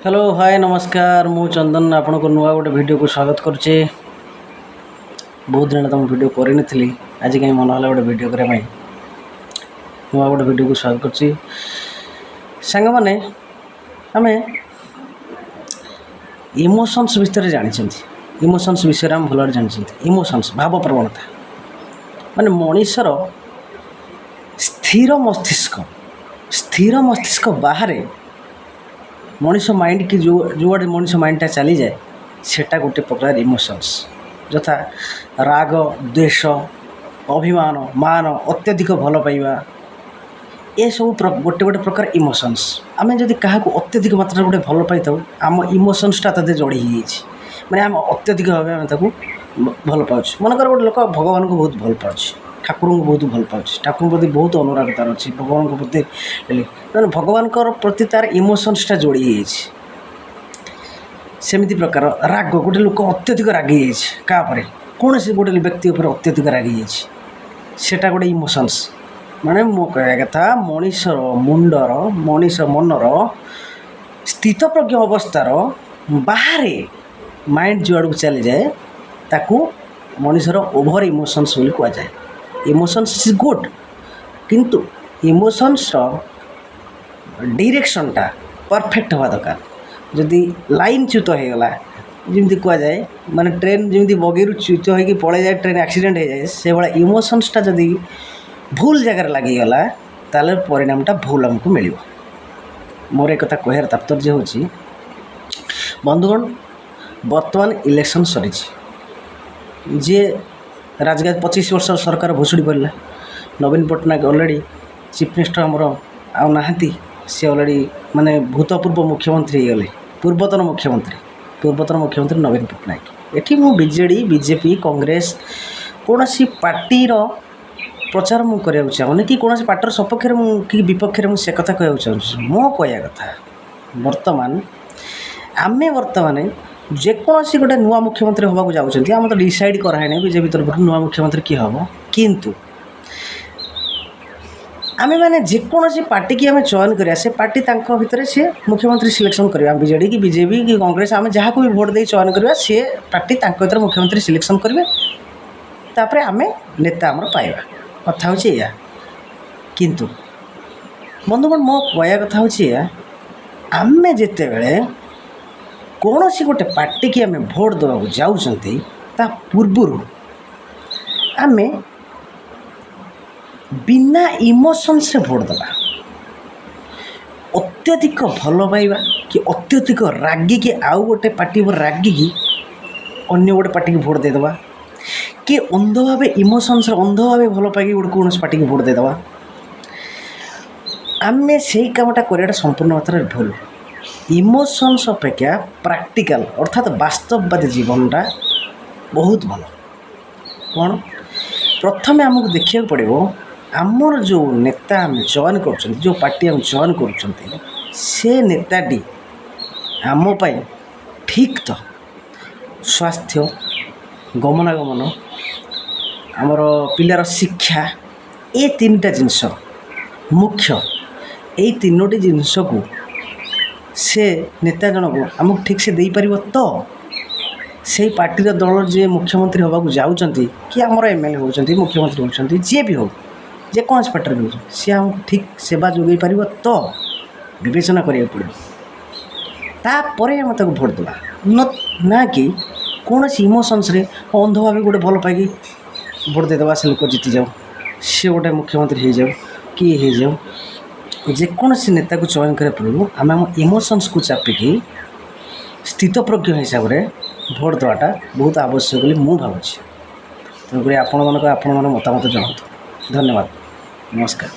Hello hi नमस्कार मु चंदन आपन को नुआ गोटे वीडियो को स्वागत करुचे। बहुत दिन तुम वीडियो करनी आज कहीं मन है गोटे वीडियो करने नुआ गोटे वीडियो को स्वागत करुच्ची। सांग मैंने आम इमोशंस विषय जानी इमोशंस विषय आम भल जानी इमोशंस भाव प्रवणता माने मनीषर स्थिर मस्तिष्क बाहर मनीष माइंड की जो आड़े मनीष माइंडटा चली जाए सेटा गोटे प्रकार इमोशंस यथा राग द्वेष अभिमान मान अत्यधिक भल पाइबा ये सब गोटे गोटे प्रकार इमोशंस। आम जदि क्या अत्यधिक मात्रा गोटे भल पाई था आम इमोशंसटा तक जोड़ी माने आम अत्यधिक भाव आम भल पाँच मनकर गोटे लोक भगवान को बहुत भल पाँच ठाकुर को बहुत भल पाँच ठाकुर प्रति बहुत अनुराग तार अच्छी भगवान को प्रति भगवान प्रति तार इमोशंसटा जोड़ी सेमती प्रकार राग गोटे लोक अत्यधिक रागी क्या कौन से गोटे व्यक्ति उपर अत्यधिक रागी सेटा गोटे इमोशंस माने मो कह कथा मनीषर मुंडर मनीष मनर स्थित प्रज्ञ अवस्थार बाहर माइंड जो आड़ चली जाए ताकू मनीषर ओभर इमोशंस बोली कह जाए। इमोशंस इज गुड किंतु इमोशंस डायरेक्शनटा परफेक्ट हवा दरकार। जदि लाइन च्युत हो गला जमी कह जाए माने ट्रेन जमी बगीरु च्युत हो पड़े जाए ट्रेन एक्सीडेंट हो जाए से भाया इमोशंसटा जदि भूल जगार लगिगला ताले परिणामटा भूल आमको मिल। मोर एक कथा कहर तात्पर्य होची बंधुगण बर्तमान इलेक्शन सरी जे राजगाद 25 वर्ष सरकार भुसुड़ी पड़ा नवीन पट्टनायक ऑलरेडी चीफ मिनिस्टर आमर आउ नाहांती सी ऑलरेडी माने भूतपूर्व मुख्यमंत्री गले पूर्वतन मुख्यमंत्री नवीन पट्टनायक एठी मु बीजेडी बीजेपी कांग्रेस कौन सी पार्टी प्रचार मु करिया चाहूनी कि कौन पार्टी सपक्ष कि विपक्ष से कथा कहना चाहूँ मो कहया कथा वर्तमान आमे वर्तमान जेकोसी गोटे नुआ मुख्यमंत्री होगा जाऊँच आम तो डिसाइड कराए बीजेपी तरफ नुआ मुख्यमंत्री किए हम किंतु आमे माने जेकोसी पार्टी की आम चयन करिया से पार्टी भितर से मुख्यमंत्री सिलेक्शन करिया बीजेडी कि बीजेपी कि कांग्रेस आम जहाँ को भी भोट दे चयन करिया से पार्टी भीतर मुख्यमंत्री सिलेक्शन करेंगे तापर आम नेता आमर पाइबा कथा होची या किंतु बंधुगण मो कहया कथा होची या आमे जेते बेले कौन सी गोटे पार्टी की आम भोट देवा जाऊँच ता पूर्वर आम बिना इमोशंस रे भोट देवा अत्यधिक भल पाइबा कि अत्यधिक रागी कि आउ गोटे पार्टी पर रागी कि अन्य गोटे पार्टी की भोट देदेवा कि अंध भाव इमोशंस अंध भाव भल पाई गोटे कौन पार्टी की भोट देदेवा आम से कामटा कराटा संपूर्ण मात्रा भूल। इमोशंस अपेक्षा प्रैक्टिकल अर्थात वास्तववादी जीवनटा बहुत भल कौन प्रथम आमको देखा पड़ो आमर जो नेता आम चयन कर जो पार्टी आम चयन कर से नेताटी आमपाई ठीक तो स्वास्थ्य गमनागमन आमर पिलार शिक्षा ये तीनटा जिनस मुख्य ये तीनोटी जिनस को से नेता जनक आमको ठीक से दे पार तो से पार्टीर दल जे मुख्यमंत्री होगा जाऊँच कि आमर एमएलए होती मुख्यमंत्री होती जी भी हो जेकोसी पार्टी हो सी आमको ठीक सेवा जोगे पार तो विवेचना करा पड़ो तापर आम भोट देवा ना कि कौन इमोशंस रे अंध भाव गोटे भल पाई भोट देदेवा से लोक जीति जाओ सी गोटे मुख्यमंत्री हो जाओ कि हो जाओ जेकोसी नेता को चयन करा पूर्व आम आम इमोशंस को चापिकी स्थित प्रज्ञ हिसाब से भोट देवाटा बहुत आवश्यक बोली मु भावुँ। तेणुक आपण मान मतामत जनातु। धन्यवाद नमस्कार।